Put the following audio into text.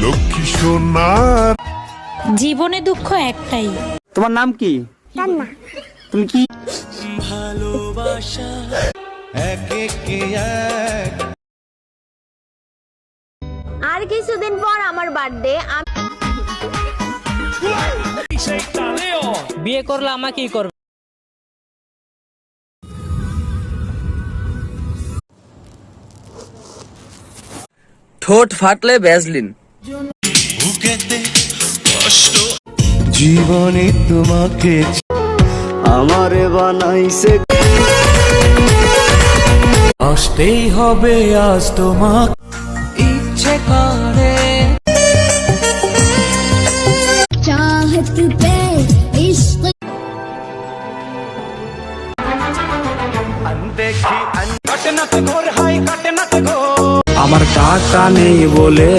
লক্ষ্মী সোনার। জীবনে দুঃখ একটাই। তোমার নাম কি? রান্না। তুমি কি ভালোবাসা এক আর কিছুদিন পর আমার বার্থডে। বিয়ে করলে আমাকেই করবে। ঠোঁট ফাটলে ভ্যাসলিন। জীবনে তোমাকে আমারে বানাইছে আসতেই হবে আজ তোমাকে ইচ্ছে করে चाहत पे इश्क আমার টাকা নেই বলে